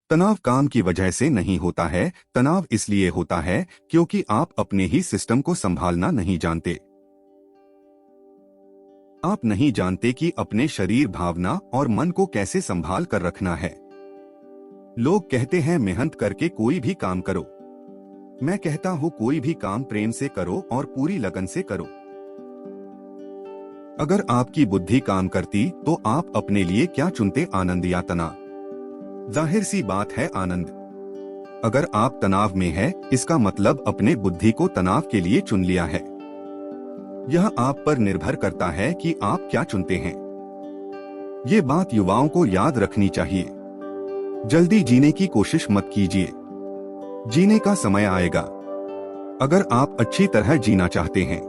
तनाव काम की वजह से नहीं होता है, तनाव इसलिए होता है क्योंकि आप अपने ही सिस्टम को संभालना नहीं जानते। आप नहीं जानते कि अपने शरीर, भावना और मन को कैसे संभाल कर रखना है। लोग कहते हैं मेहनत करके कोई भी काम करो। मैं कहता हूं कोई भी काम प्रेम से करो और पूरी लगन से करो। अगर आपकी बुद्धि काम करती तो आप अपने लिए क्या चुनते, आनंद या तनाव? जाहिर सी बात है आनंद। अगर आप तनाव में हैं, इसका मतलब अपने बुद्धि को तनाव के लिए चुन लिया है। यह आप पर निर्भर करता है कि आप क्या चुनते हैं। ये बात युवाओं को याद रखनी चाहिए। जल्दी जीने की कोशिश मत कीजिए। जीने का समय आएगा। अगर आप अच्छी तरह जीना चाहते हैं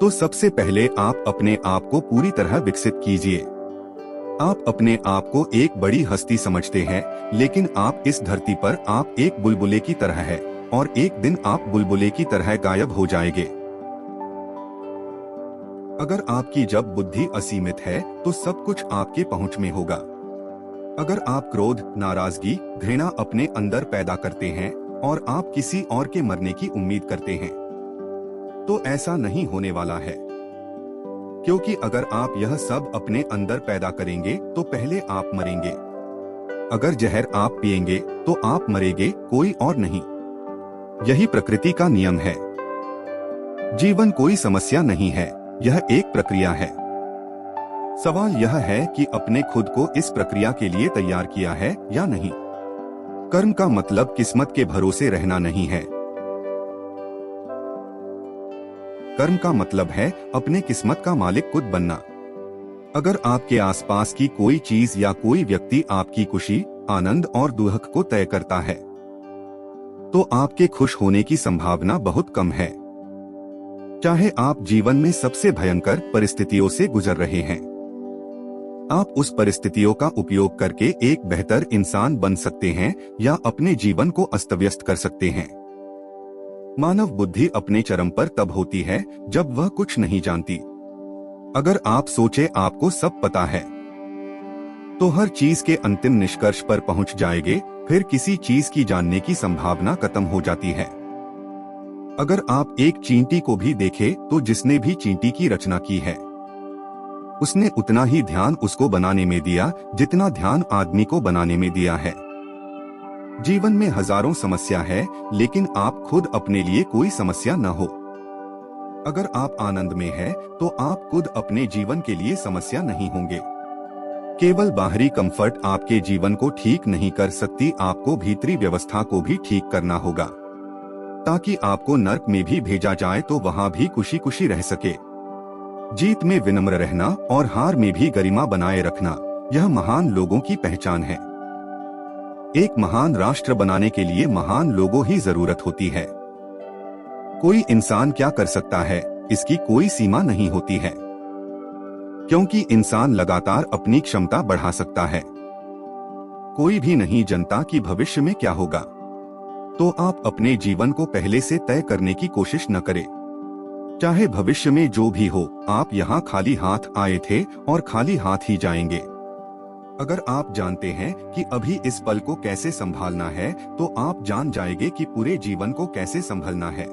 तो सबसे पहले आप अपने आप को पूरी तरह विकसित कीजिए। आप अपने आप को एक बड़ी हस्ती समझते हैं, लेकिन आप इस धरती पर आप एक बुलबुले की तरह है और एक दिन आप बुलबुले की तरह गायब हो जाएंगे। अगर आपकी जब बुद्धि असीमित है तो सब कुछ आपके पहुंच में होगा। अगर आप क्रोध, नाराजगी, घृणा अपने अंदर पैदा करते हैं और आप किसी और के मरने की उम्मीद करते हैं तो ऐसा नहीं होने वाला है। क्योंकि अगर आप यह सब अपने अंदर पैदा करेंगे तो पहले आप मरेंगे। अगर जहर आप पिएंगे तो आप मरेंगे, कोई और नहीं। यही प्रकृति का नियम है। जीवन कोई समस्या नहीं है, यह एक प्रक्रिया है। सवाल यह है कि अपने खुद को इस प्रक्रिया के लिए तैयार किया है या नहीं। कर्म का मतलब किस्मत के भरोसे रहना नहीं है। कर्म का मतलब है अपने किस्मत का मालिक खुद बनना। अगर आपके आसपास की कोई चीज या कोई व्यक्ति आपकी खुशी, आनंद और दुख को तय करता है तो आपके खुश होने की संभावना बहुत कम है। चाहे आप जीवन में सबसे भयंकर परिस्थितियों से गुजर रहे हैं, आप उस परिस्थितियों का उपयोग करके एक बेहतर इंसान बन सकते हैं या अपने जीवन को अस्त व्यस्त कर सकते हैं। मानव बुद्धि अपने चरम पर तब होती है जब वह कुछ नहीं जानती। अगर आप सोचे आपको सब पता है तो हर चीज के अंतिम निष्कर्ष पर पहुंच जाएंगे, फिर किसी चीज की जानने की संभावना खत्म हो जाती है। अगर आप एक चींटी को भी देखें तो जिसने भी चींटी की रचना की है उसने उतना ही ध्यान उसको बनाने में दिया जितना ध्यान आदमी को बनाने में दिया है। जीवन में हजारों समस्या है, लेकिन आप खुद अपने लिए कोई समस्या न हो। अगर आप आनंद में हैं, तो आप खुद अपने जीवन के लिए समस्या नहीं होंगे। केवल बाहरी कंफर्ट आपके जीवन को ठीक नहीं कर सकती, आपको भीतरी व्यवस्था को भी ठीक करना होगा ताकि आपको नर्क में भी भेजा जाए तो वहां भी खुशी खुशी रह सके। जीत में विनम्र रहना और हार में भी गरिमा बनाए रखना, यह महान लोगों की पहचान है। एक महान राष्ट्र बनाने के लिए महान लोगों ही जरूरत होती है। कोई इंसान क्या कर सकता है, इसकी कोई सीमा नहीं होती है, क्योंकि इंसान लगातार अपनी क्षमता बढ़ा सकता है। कोई भी नहीं जानता कि भविष्य में क्या होगा, तो आप अपने जीवन को पहले से तय करने की कोशिश न करें। चाहे भविष्य में जो भी हो, आप यहाँ खाली हाथ आए थे और खाली हाथ ही जाएंगे। अगर आप जानते हैं कि अभी इस पल को कैसे संभालना है, तो आप जान जाएंगे कि पूरे जीवन को कैसे संभालना है।